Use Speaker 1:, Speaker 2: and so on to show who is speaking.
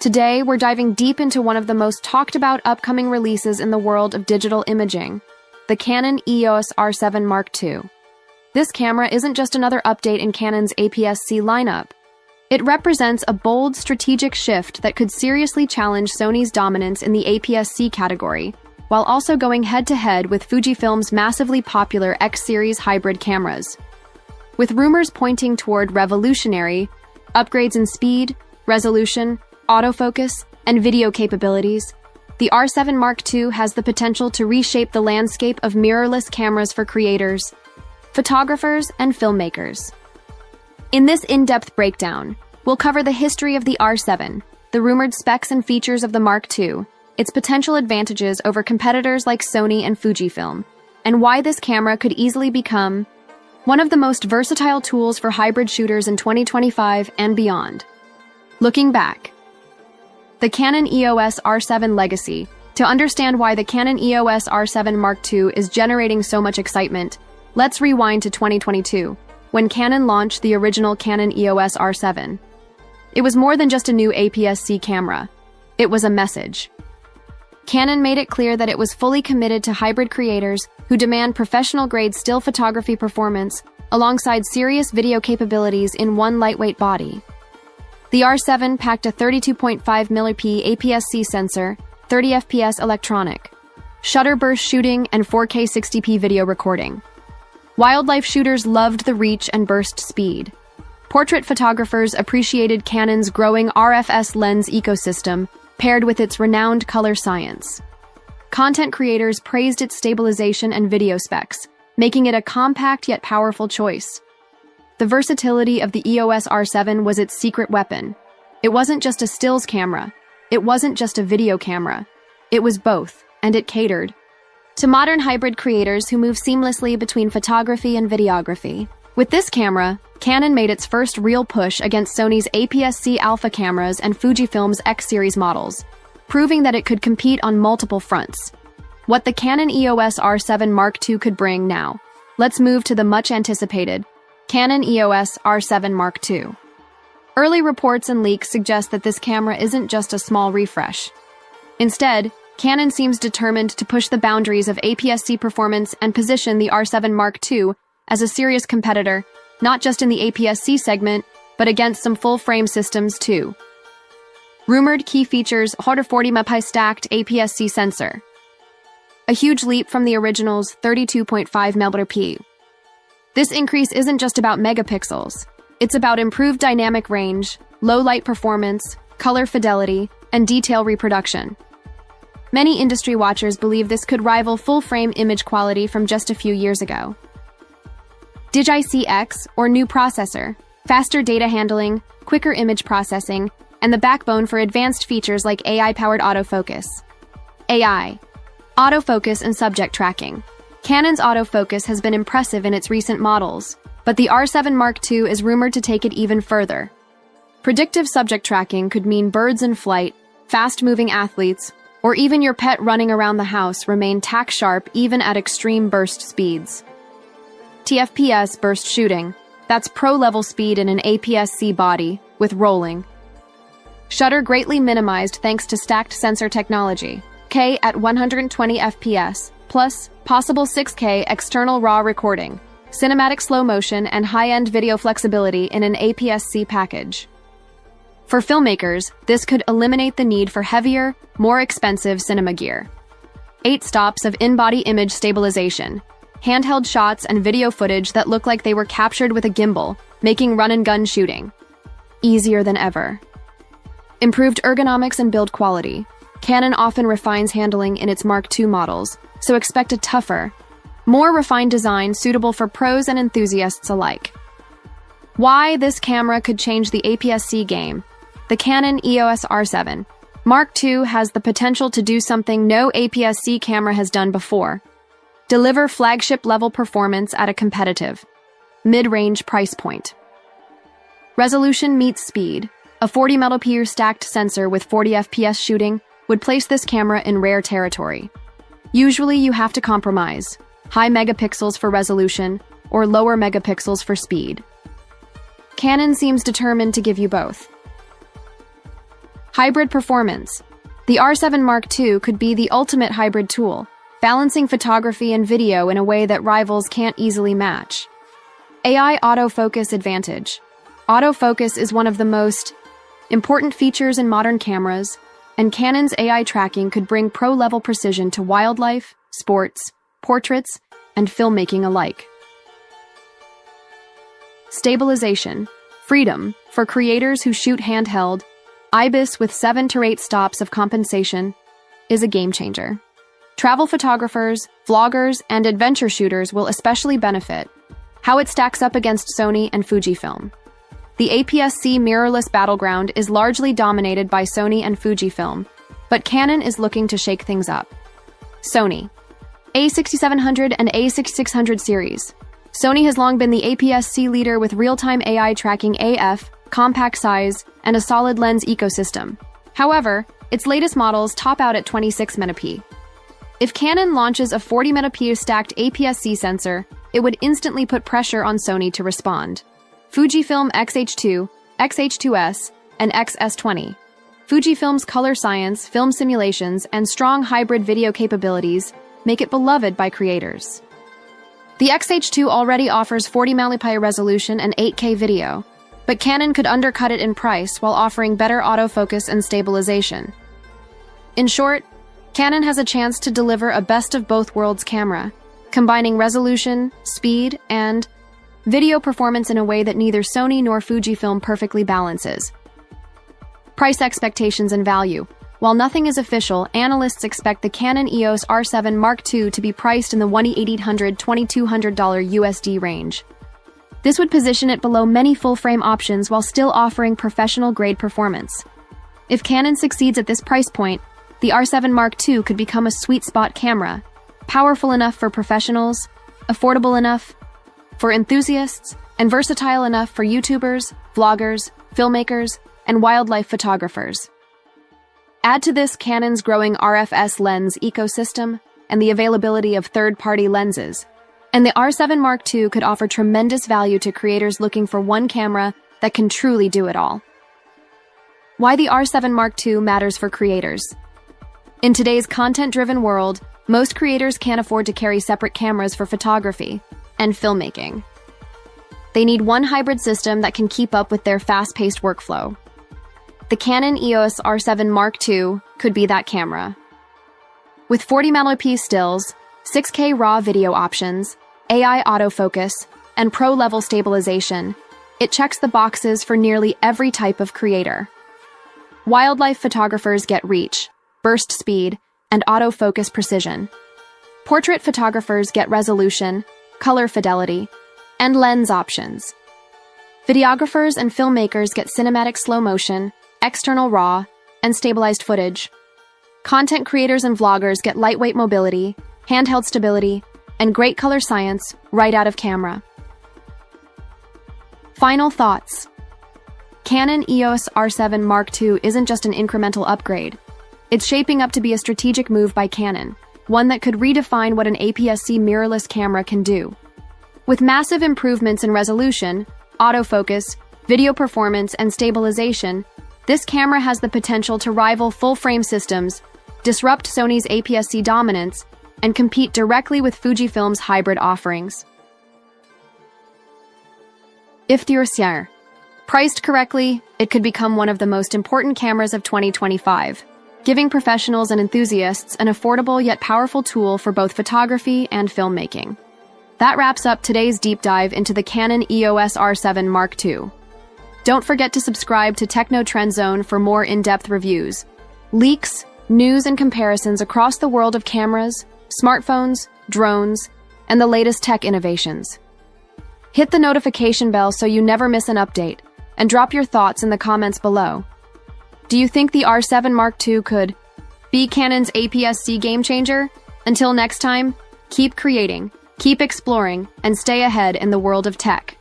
Speaker 1: Today, we're diving deep into one of the most talked about upcoming releases in the world of digital imaging, the Canon EOS R7 Mark II. This camera isn't just another update in Canon's APS-C lineup. It represents a bold strategic shift that could seriously challenge Sony's dominance in the APS-C category, while also going head-to-head with Fujifilm's massively popular X-series hybrid cameras. With rumors pointing toward revolutionary upgrades in speed, resolution, autofocus, and video capabilities, the R7 Mark II has the potential to reshape the landscape of mirrorless cameras for creators, photographers, and filmmakers. In this in-depth breakdown, we'll cover the history of the R7, the rumored specs and features of the Mark II, its potential advantages over competitors like Sony and Fujifilm, and why this camera could easily become one of the most versatile tools for hybrid shooters in 2025 and beyond. Looking back, the Canon EOS R7 legacy. To understand why the Canon EOS R7 Mark II is generating so much excitement, let's rewind to 2022, when Canon launched the original Canon EOS R7. It was more than just a new APS-C camera. It was a message. Canon made it clear that it was fully committed to hybrid creators who demand professional-grade still photography performance alongside serious video capabilities in one lightweight body. The R7 packed a 32.5mm APS-C sensor, 30 FPS electronic, shutter burst shooting, and 4K 60p video recording. Wildlife shooters loved the reach and burst speed. Portrait photographers appreciated Canon's growing RFS lens ecosystem, paired with its renowned color science. Content creators praised its stabilization and video specs, making it a compact yet powerful choice. The versatility of the EOS R7 was its secret weapon. It wasn't just a stills camera. It wasn't just a video camera. It was both, and it catered to modern hybrid creators who move seamlessly between photography and videography. With this camera, Canon made its first real push against Sony's APS-C alpha cameras and Fujifilm's X-series models, proving that it could compete on multiple fronts. What the Canon EOS R7 Mark II could bring now. Let's move to the much-anticipated Canon EOS R7 Mark II. Early reports and leaks suggest that this camera isn't just a small refresh. Instead, Canon seems determined to push the boundaries of APS-C performance and position the R7 Mark II as a serious competitor, not just in the APS-C segment, but against some full-frame systems too. Rumored key features: 140MP stacked APS-C sensor, a huge leap from the original's 32.5MP. This increase isn't just about megapixels. It's about improved dynamic range, low light performance, color fidelity, and detail reproduction. Many industry watchers believe this could rival full-frame image quality from just a few years ago. DIGIC X, or new processor, faster data handling, quicker image processing, and the backbone for advanced features like AI-powered autofocus. AI, autofocus and subject tracking. Canon's autofocus has been impressive in its recent models, but the R7 Mark II is rumored to take it even further. Predictive subject tracking could mean birds in flight, fast-moving athletes, or even your pet running around the house remain tack-sharp even at extreme burst speeds. TFPS burst shooting. That's pro-level speed in an APS-C body, with rolling. Shutter greatly minimized thanks to stacked sensor technology. K at 120 FPS, plus possible 6K external RAW recording, cinematic slow motion, and high-end video flexibility in an APS-C package. For filmmakers, this could eliminate the need for heavier, more expensive cinema gear. 8 stops of in-body image stabilization, handheld shots and video footage that look like they were captured with a gimbal, making run-and-gun shooting easier than ever. Improved ergonomics and build quality. Canon often refines handling in its Mark II models, so expect a tougher, more refined design suitable for pros and enthusiasts alike. Why this camera could change the APS-C game. The Canon EOS R7 Mark II has the potential to do something no APS-C camera has done before. Deliver flagship-level performance at a competitive, mid-range price point. Resolution meets speed. A 40MP stacked sensor with 40 FPS shooting would place this camera in rare territory. Usually you have to compromise. High megapixels for resolution, or lower megapixels for speed. Canon seems determined to give you both. Hybrid performance. The R7 Mark II could be the ultimate hybrid tool, balancing photography and video in a way that rivals can't easily match. AI autofocus advantage. Autofocus is one of the most important features in modern cameras, and Canon's AI tracking could bring pro-level precision to wildlife, sports, portraits, and filmmaking alike. Stabilization. Freedom. For creators who shoot handheld, IBIS with 7 to 8 stops of compensation is a game changer. Travel photographers, vloggers, and adventure shooters will especially benefit. How it stacks up against Sony and Fujifilm. The APS-C mirrorless battleground is largely dominated by Sony and Fujifilm, but Canon is looking to shake things up. Sony. A6700 and A6600 series. Sony has long been the APS-C leader with real-time AI tracking AF, compact size, and a solid lens ecosystem. However, its latest models top out at 26 megapixels. If Canon launches a 40 megapixel stacked APS-C sensor, it would instantly put pressure on Sony to respond. Fujifilm X-H2, X-H2S, and X-S20. Fujifilm's color science, film simulations, and strong hybrid video capabilities make it beloved by creators. The X-H2 already offers 40 megapixel resolution and 8K video, but Canon could undercut it in price while offering better autofocus and stabilization. In short, Canon has a chance to deliver a best-of-both-worlds camera, combining resolution, speed, and video performance in a way that neither Sony nor Fujifilm perfectly balances. Price expectations and value. While nothing is official, analysts expect the Canon EOS R7 Mark II to be priced in the $1,800–$2,200 USD range. This would position it below many full-frame options while still offering professional-grade performance. If Canon succeeds at this price point, the R7 Mark II could become a sweet spot camera, powerful enough for professionals, affordable enough for enthusiasts, and versatile enough for YouTubers, vloggers, filmmakers, and wildlife photographers. Add to this Canon's growing RFS lens ecosystem and the availability of third-party lenses, and the R7 Mark II could offer tremendous value to creators looking for one camera that can truly do it all. Why the R7 Mark II matters for creators. In today's content-driven world, most creators can't afford to carry separate cameras for photography and filmmaking. They need one hybrid system that can keep up with their fast-paced workflow. The Canon EOS R7 Mark II could be that camera. With 40 megapixel stills, 6K RAW video options, AI autofocus, and pro-level stabilization, it checks the boxes for nearly every type of creator. Wildlife photographers get reach, burst speed, and autofocus precision. Portrait photographers get resolution, color fidelity, and lens options. Videographers and filmmakers get cinematic slow motion, external RAW, and stabilized footage. Content creators and vloggers get lightweight mobility, handheld stability, and great color science right out of camera. Final thoughts. Canon EOS R7 Mark II isn't just an incremental upgrade. It's shaping up to be a strategic move by Canon, one that could redefine what an APS-C mirrorless camera can do. With massive improvements in resolution, autofocus, video performance, and stabilization, this camera has the potential to rival full-frame systems, disrupt Sony's APS-C dominance, and compete directly with Fujifilm's hybrid offerings. If Enthusiast. Priced correctly, it could become one of the most important cameras of 2025, giving professionals and enthusiasts an affordable yet powerful tool for both photography and filmmaking. That wraps up today's deep dive into the Canon EOS R7 Mark II. Don't forget to subscribe to Techno Trend Zone for more in-depth reviews, leaks, news, and comparisons across the world of cameras, smartphones, drones, and the latest tech innovations. Hit the notification bell so you never miss an update, and drop your thoughts in the comments below. Do you think the R7 Mark II could be Canon's APS-C game changer? Until next time, keep creating, keep exploring, and stay ahead in the world of tech.